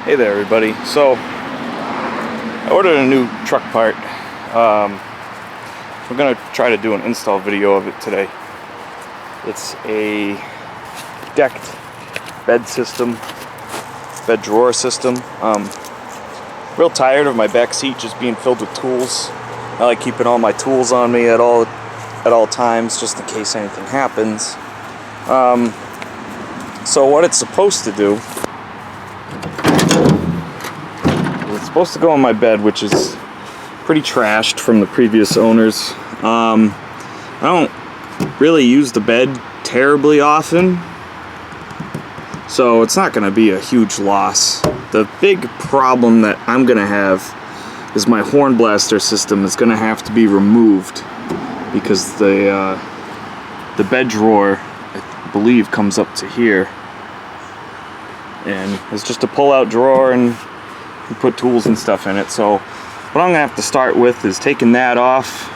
Hey there everybody. So I ordered a new truck part. We're gonna try to do an install video of it today. It's a decked bed system, bed drawer system. Real tired of my back seat just being filled with tools. I like keeping all my tools on me at all times, just in case anything happens. So what it's supposed to do, it's supposed to go on my bed, which is pretty trashed from the previous owners. I don't really use the bed terribly often, so it's not going to be a huge loss. The big problem that I'm going to have is my horn blaster system is going to have to be removed because the bed drawer, I believe, comes up to here, and it's just a pull-out drawer and you put tools and stuff in it. So what I'm gonna have to start with is taking that off,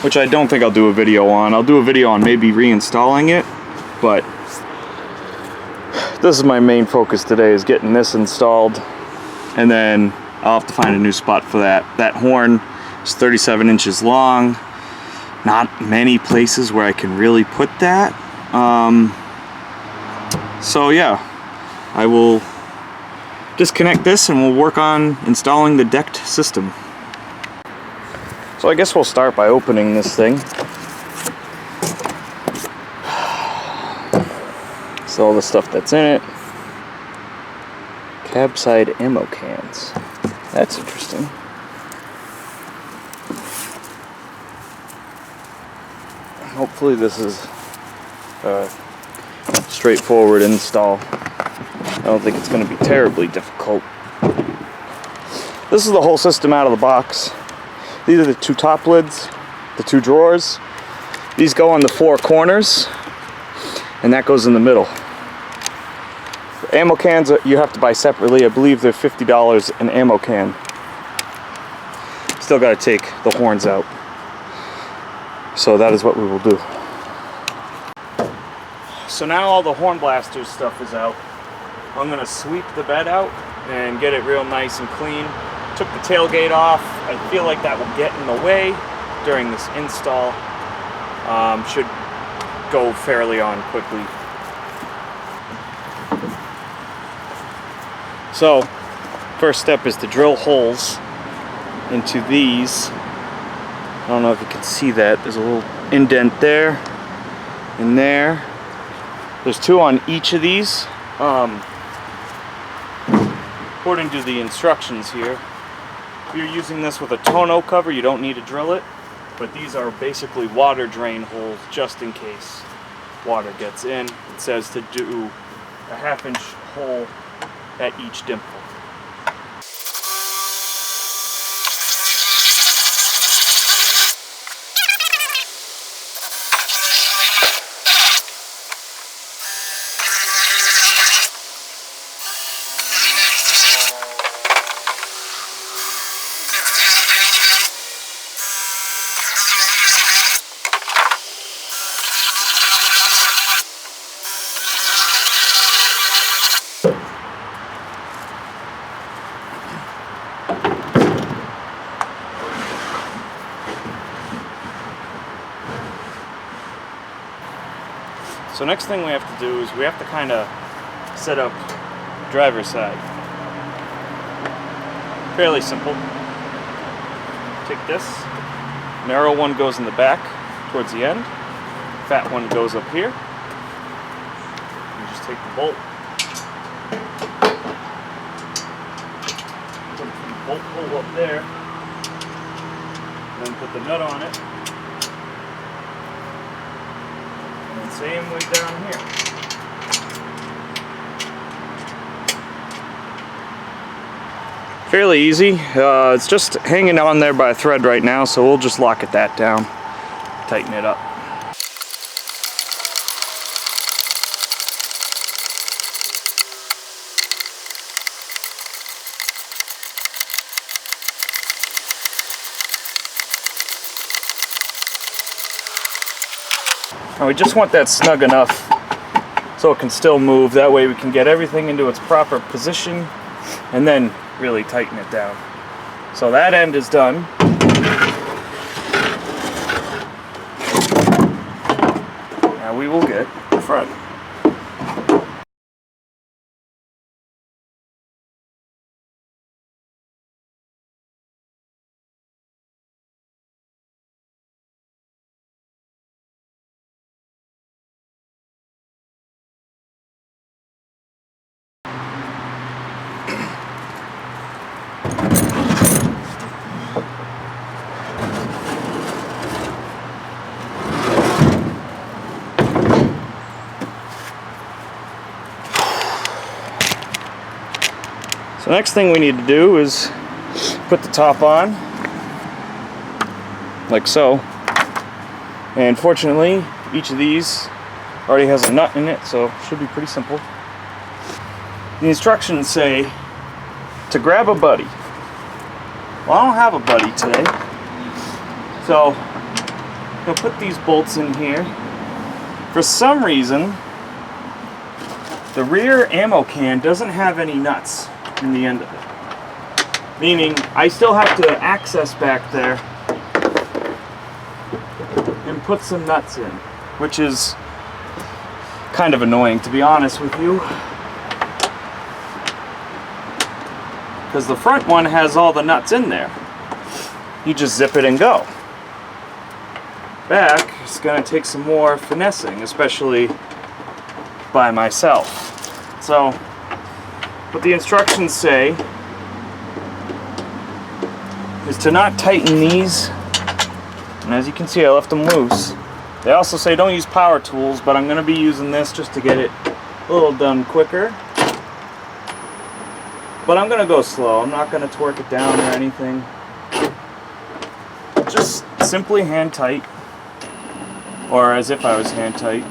which I don't think I'll do a video on. I'll do a video on maybe reinstalling it, but this is my main focus today, is getting this installed, and then I'll have to find a new spot for that. That horn is 37 inches long. Not many places where I can really put that. So yeah, I will disconnect this and we'll work on installing the decked system. So I guess we'll start by opening this thing. So all the stuff that's in it. Cab side ammo cans. That's interesting. Hopefully this is a straightforward install. I don't think it's going to be terribly difficult. This is the whole system out of the box. These are the two top lids, the two drawers. These go on the four corners, and that goes in the middle. The ammo cans you have to buy separately. I believe they're $50 an ammo can. Still got to take the horns out. So that is what we will do. So now all the horn blaster stuff is out. I'm going to sweep the bed out and get it real nice and clean. Took the tailgate off. I feel like that will get in the way during this install. Should go fairly on quickly. So, first step is to drill holes into these. I don't know if you can see that. There's a little indent there and there. There's two on each of these. According to the instructions here, if you're using this with a tonneau cover, you don't need to drill it, but these are basically water drain holes just in case water gets in. It says to do a 1/2 inch hole at each dimple. So next thing we have to do is we have to kind of set up driver's side. Fairly simple. Take this, narrow one goes in the back towards the end, fat one goes up here. You just take the bolt, put the bolt hole up there, then put the nut on it. Same way down here. Fairly easy. It's just hanging on there by a thread right now, so we'll just lock that down, tighten it up. And we just want that snug enough so it can still move. That way we can get everything into its proper position and then really tighten it down. So that end is done. Now we will get the front. So next thing we need to do is put the top on, like so. And fortunately, each of these already has a nut in it, so it should be pretty simple. The instructions say to grab a buddy. Well, I don't have a buddy today, so I'm gonna put these bolts in here. For some reason, the rear ammo can doesn't have any nuts in the end of it. Meaning, I still have to access back there and put some nuts in, which is kind of annoying, to be honest with you. Because the front one has all the nuts in there. You just zip it and go. Back is going to take some more finessing, especially by myself. So, what the instructions say is to not tighten these, and as you can see I left them loose. They also say don't use power tools, but I'm going to be using this just to get it a little done quicker. But I'm going to go slow. I'm not going to torque it down or anything. Just simply hand tight, or as if I was hand tight,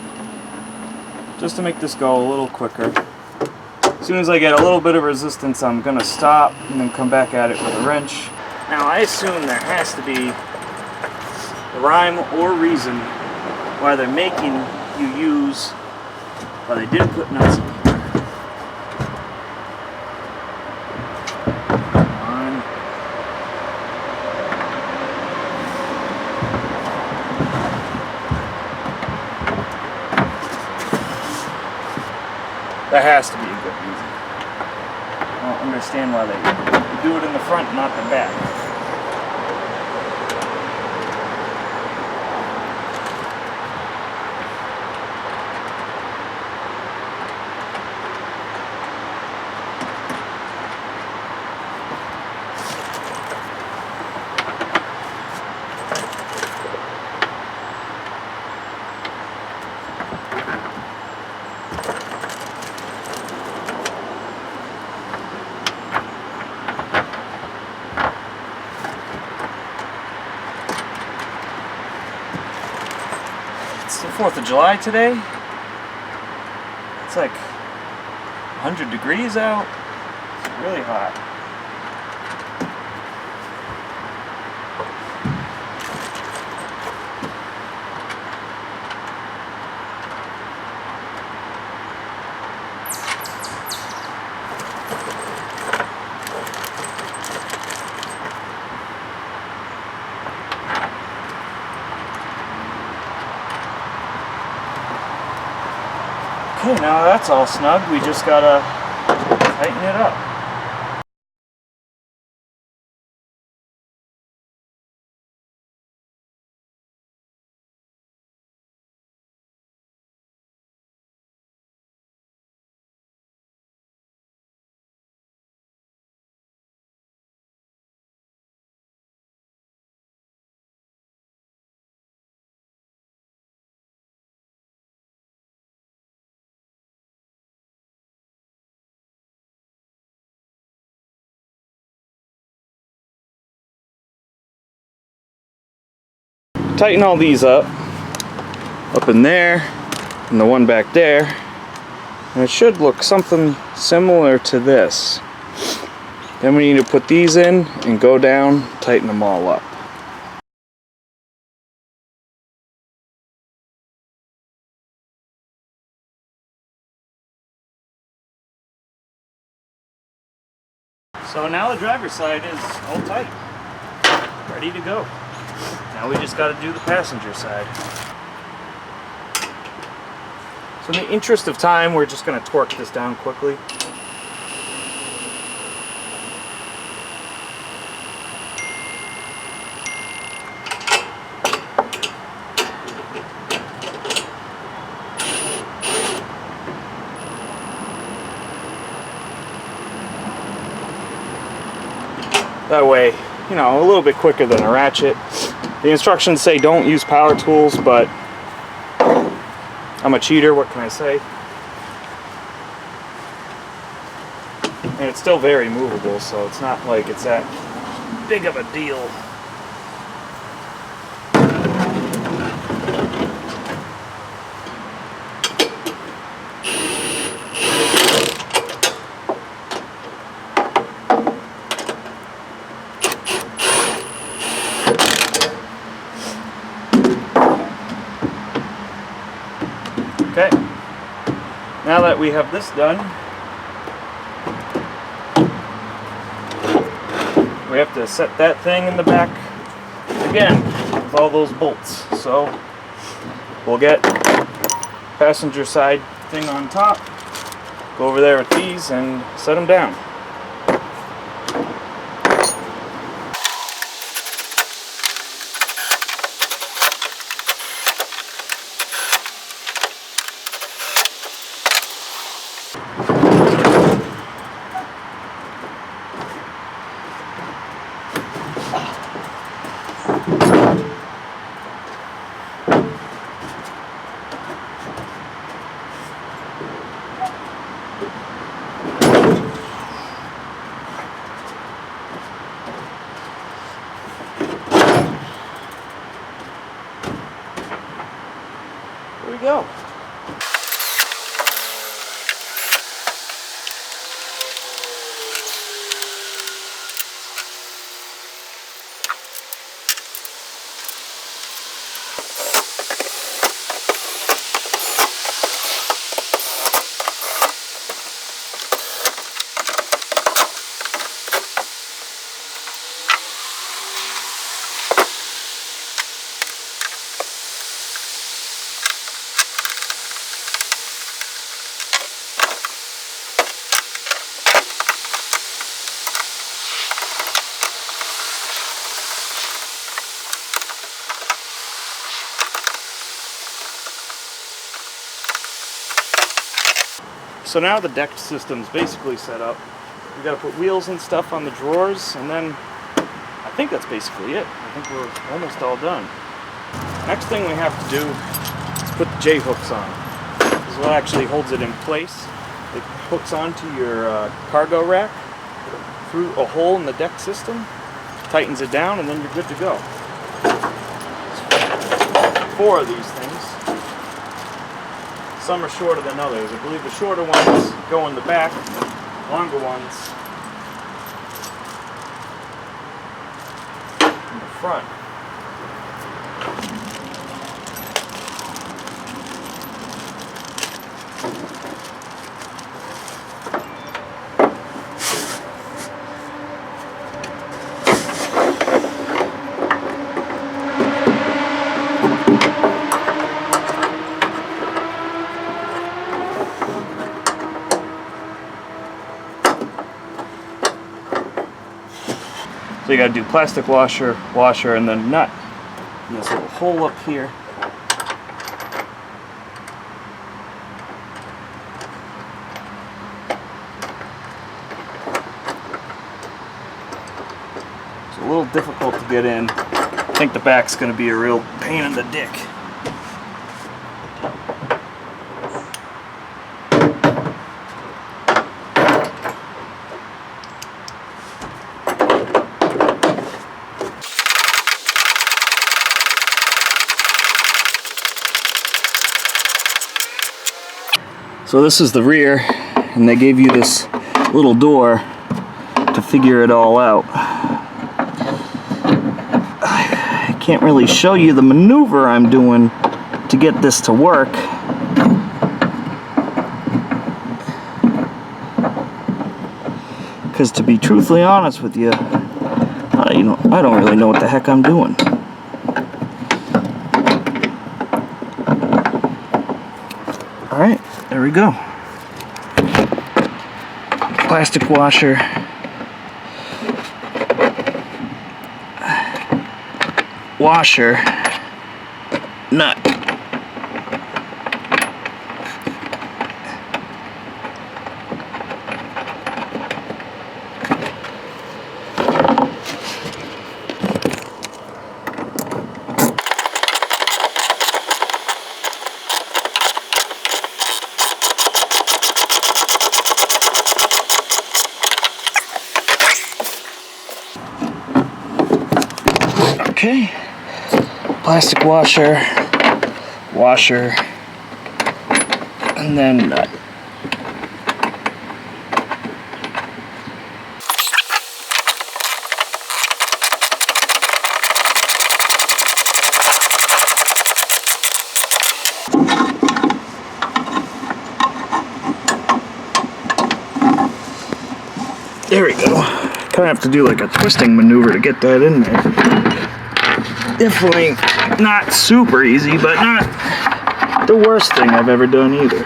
just to make this go a little quicker. As soon as I get a little bit of resistance, I'm going to stop and then come back at it with a wrench. Now I assume there has to be a rhyme or reason why they're making you use, well, they did put nuts in. There has to be a good reason. I don't understand why they do it in the front, not the back. It's the 4th of July today. It's like 100 degrees out. It's really hot. Okay, now that's all snug. We just gotta tighten it up. Tighten all these up in there, and the one back there, and it should look something similar to this. Then we need to put these in and go down, tighten them all up. So now the driver's side is all tight, ready to go. Now we just got to do the passenger side. So in the interest of time, we're just going to torque this down quickly. That way, you know, a little bit quicker than a ratchet. The instructions say don't use power tools, but I'm a cheater, what can I say? And it's still very movable, so it's not like it's that big of a deal. Okay, now that we have this done, we have to set that thing in the back again with all those bolts. So we'll get passenger side thing on top, go over there with these and set them down. There we go. So now the deck system's basically set up. We gotta put wheels and stuff on the drawers, and then I think that's basically it. I think we're almost all done. Next thing we have to do is put the J-hooks on. This is what actually holds it in place. It hooks onto your cargo rack through a hole in the deck system, tightens it down, and then you're good to go. 4 of these things. Some are shorter than others. I believe the shorter ones go in the back, longer ones in the front. So you gotta do plastic washer, and then nut. And this little hole up here. It's a little difficult to get in. I think the back's gonna be a real pain in the dick. So this is the rear, and they gave you this little door to figure it all out. I can't really show you the maneuver I'm doing to get this to work. Because to be truthfully honest with you, I don't really know what the heck I'm doing. Alright, there we go. Plastic washer. Washer. Nut. Okay, plastic washer, and then nut. There we go. Kind of have to do like a twisting maneuver to get that in there. Definitely not super easy, but not the worst thing I've ever done either.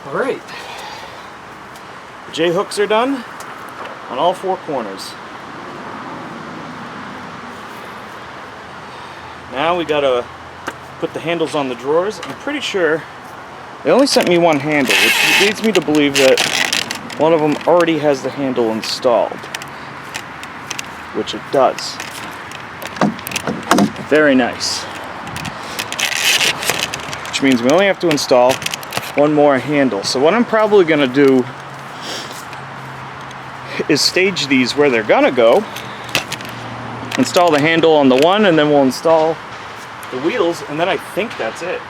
All right, J-hooks are done on all four corners. Now we gotta put the handles on the drawers. I'm pretty sure they only sent me one handle, which leads me to believe that one of them already has the handle installed, which it does. Very nice. Which means we only have to install one more handle. So what I'm probably gonna do is stage these where they're gonna go, install the handle on the one, and then we'll install the wheels, and then I think that's it.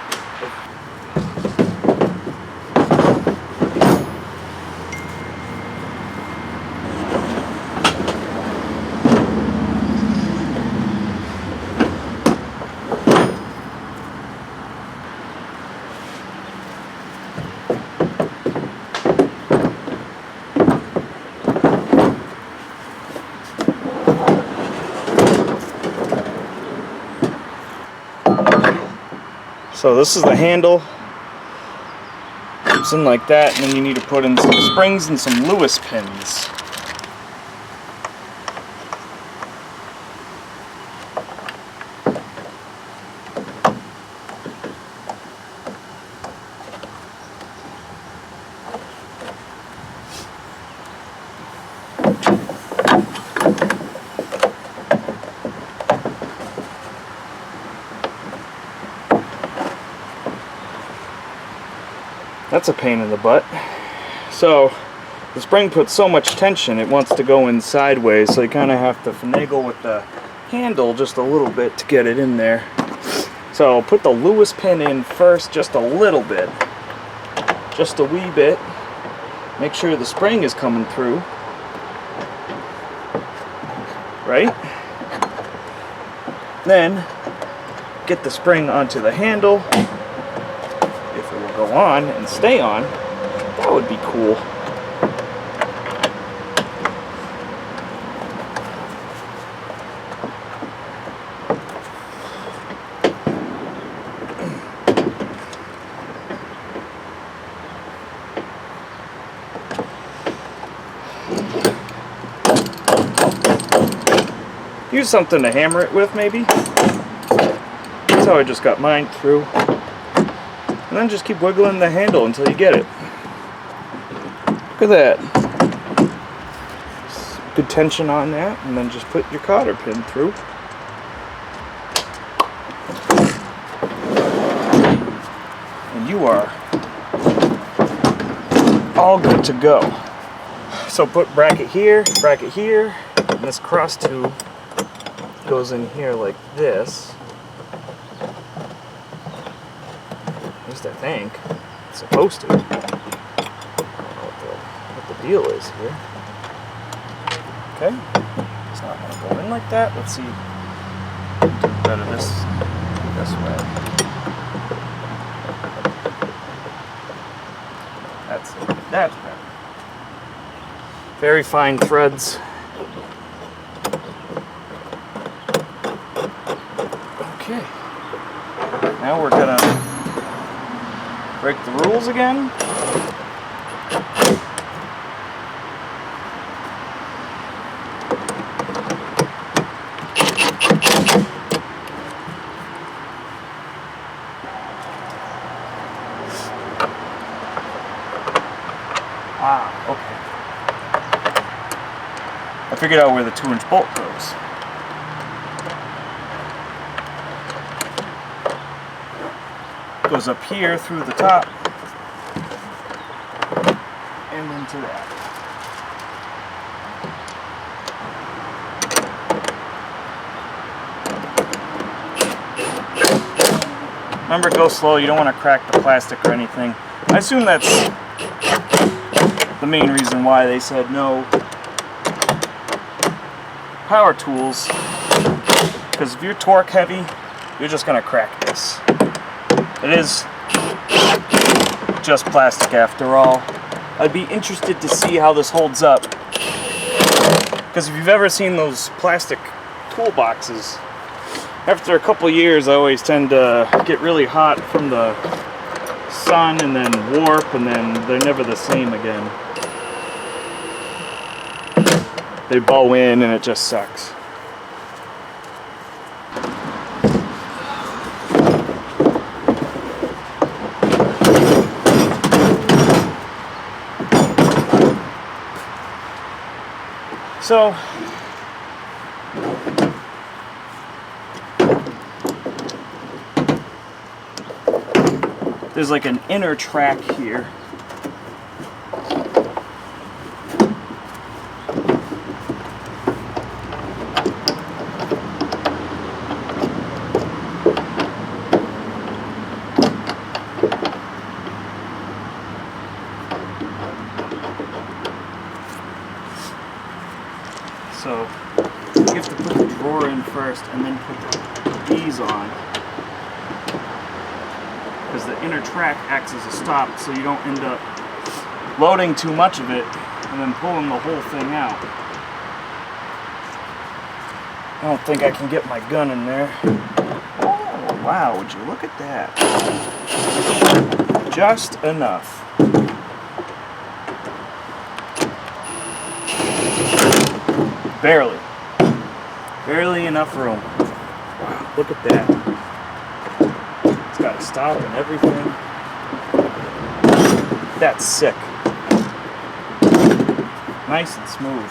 So this is the handle. Comes in like that, and then you need to put in some springs and some Lewis pins. That's a pain in the butt. So the spring puts so much tension it wants to go in sideways, so you kind of have to finagle with the handle just a little bit to get it in there. So put the Lewis pin in first, just a little bit, just a wee bit. Make sure the spring is coming through, right? Then get the spring onto the handle. If it will go on and stay on, that would be cool. Use something to hammer it with, maybe. That's how I just got mine through. And then just keep wiggling the handle until you get it. Look at that. Good tension on that, and then just put your cotter pin through. And you are all good to go. So put bracket here, and this cross tube goes in here like this. At least I think. It's supposed to. deal is here. Okay, it's not going to go in like that. Let's see. Do better this way. That's better. Very fine threads. Okay. Now we're gonna break the rules again. Okay. I figured out where the 2-inch bolt goes. Goes up here through the top and into that. Remember, go slow. You don't want to crack the plastic or anything. I assume that's the main reason why they said no power tools, because if you're torque heavy, you're just going to crack this. It is just plastic after all. I'd be interested to see how this holds up, because if you've ever seen those plastic toolboxes, after a couple years I always tend to get really hot from the sun and then warp, and then they're never the same again. They bow in and it just sucks. So there's like an inner track here. So you have to put the drawer in first and then put these on, because the inner track acts as a stop, so you don't end up loading too much of it and then pulling the whole thing out. I don't think I can get my gun in there. Oh, wow, would you look at that? Just enough. Barely. Barely enough room. Wow, look at that. It's got a stop and everything. That's sick. Nice and smooth.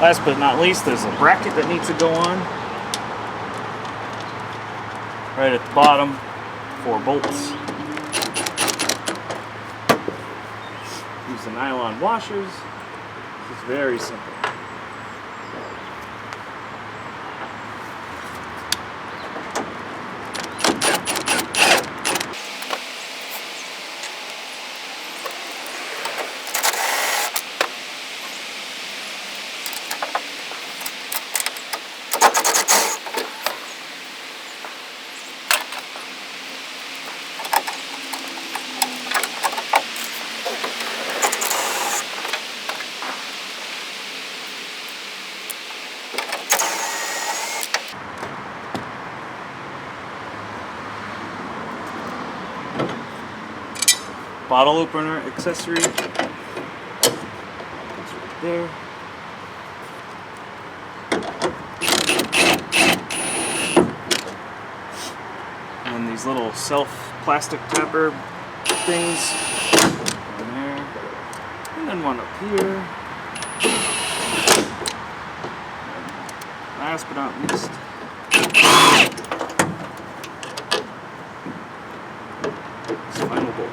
Last but not least, there's a bracket that needs to go on. Right at the bottom, 4 bolts. Use the nylon washers. It's very simple. bottle opener accessory. It's right there. And then these little self plastic tapper things. One there. And then one up here. Last but not least, final bolt.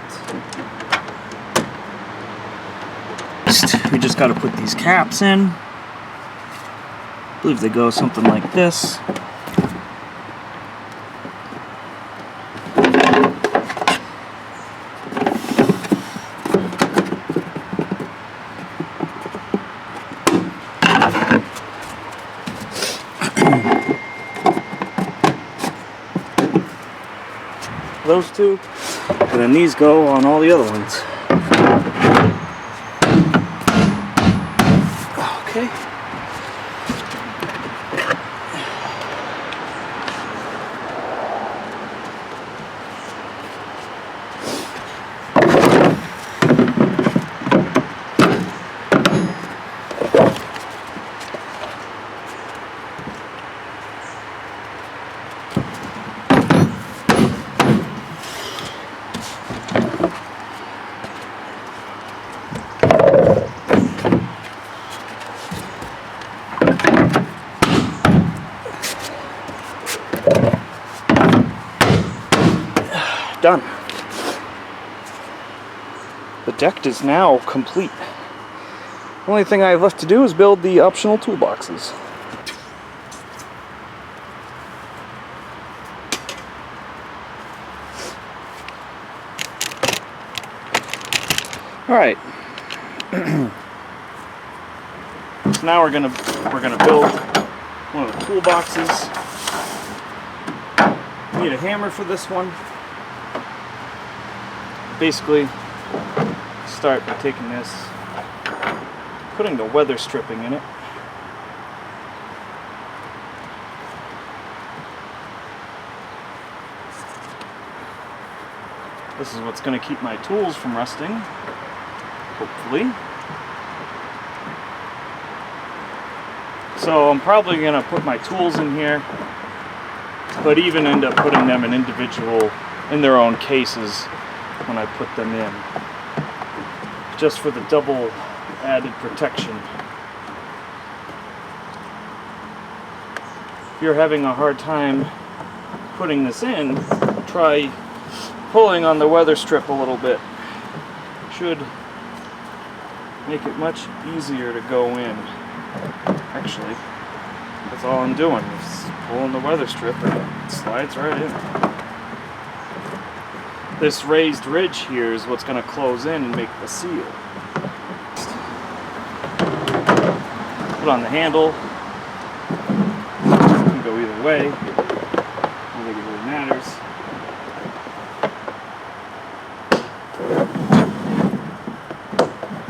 We just got to put these caps in. I believe they go something like this. Those two, and then these go on all the other ones. Okay. Done. The deck is now complete. The only thing I have left to do is build the optional toolboxes. All right. So now we're gonna build one of the toolboxes. Need a hammer for this one. Basically, start by taking this, putting the weather stripping in it. This is what's going to keep my tools from rusting, hopefully. So I'm probably going to put my tools in here, but even end up putting them in their own cases when I put them in, just for the double added protection. If you're having a hard time putting this in, try pulling on the weather strip a little bit. Should make it much easier to go in. Actually, that's all I'm doing, is pulling the weather strip and it slides right in. This raised ridge here is what's going to close in and make the seal. Put on the handle. It can go either way. I don't think it really matters.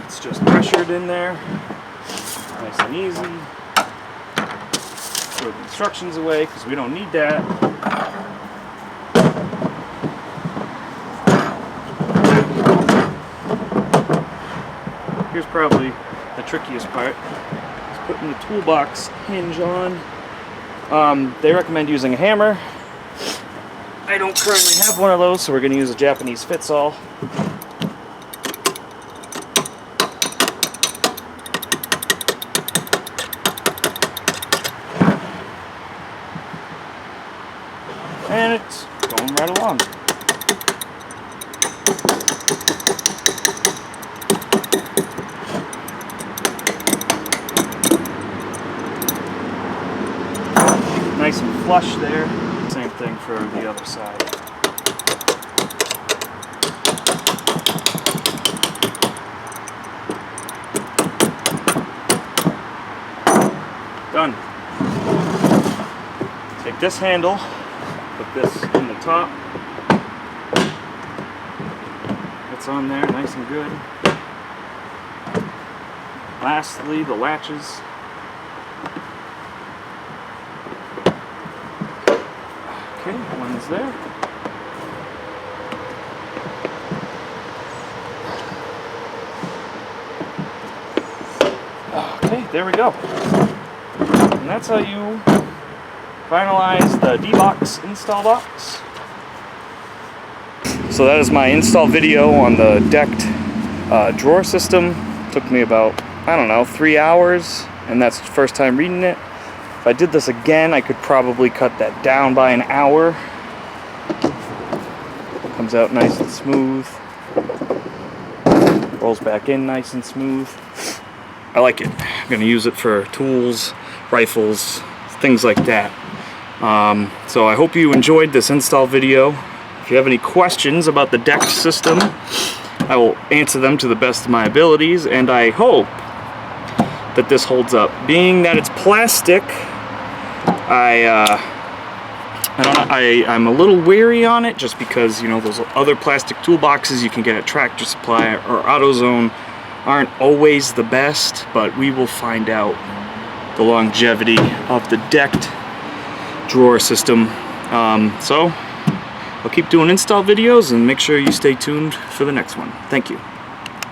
It's just pressured in there. Nice and easy. Throw the instructions away because we don't need that. Here's probably the trickiest part, is putting the toolbox hinge on. They recommend using a hammer. I don't currently have one of those, so we're going to use a Japanese fits-all. And it's going right along. Nice and flush there. Same thing for the other side. Done. Take this handle, put this in the top. It's on there, nice and good. Lastly, the latches. Okay, one's there. there we go. And that's how you finalize the D-Box install box. So that is my install video on the decked drawer system. Took me about, I don't know, 3 hours, and that's the first time reading it. If I did this again, I could probably cut that down by an hour. Comes out nice and smooth. Rolls back in nice and smooth. I like it. I'm gonna use it for tools, rifles, things like that. So I hope you enjoyed this install video. If you have any questions about the decked system, I will answer them to the best of my abilities, and I hope that this holds up. Being that it's plastic, I'm a little wary on it, just because, you know, those other plastic toolboxes you can get at Tractor Supply or AutoZone aren't always the best, but we will find out the longevity of the decked drawer system. So I'll keep doing install videos, and make sure you stay tuned for the next one. Thank you.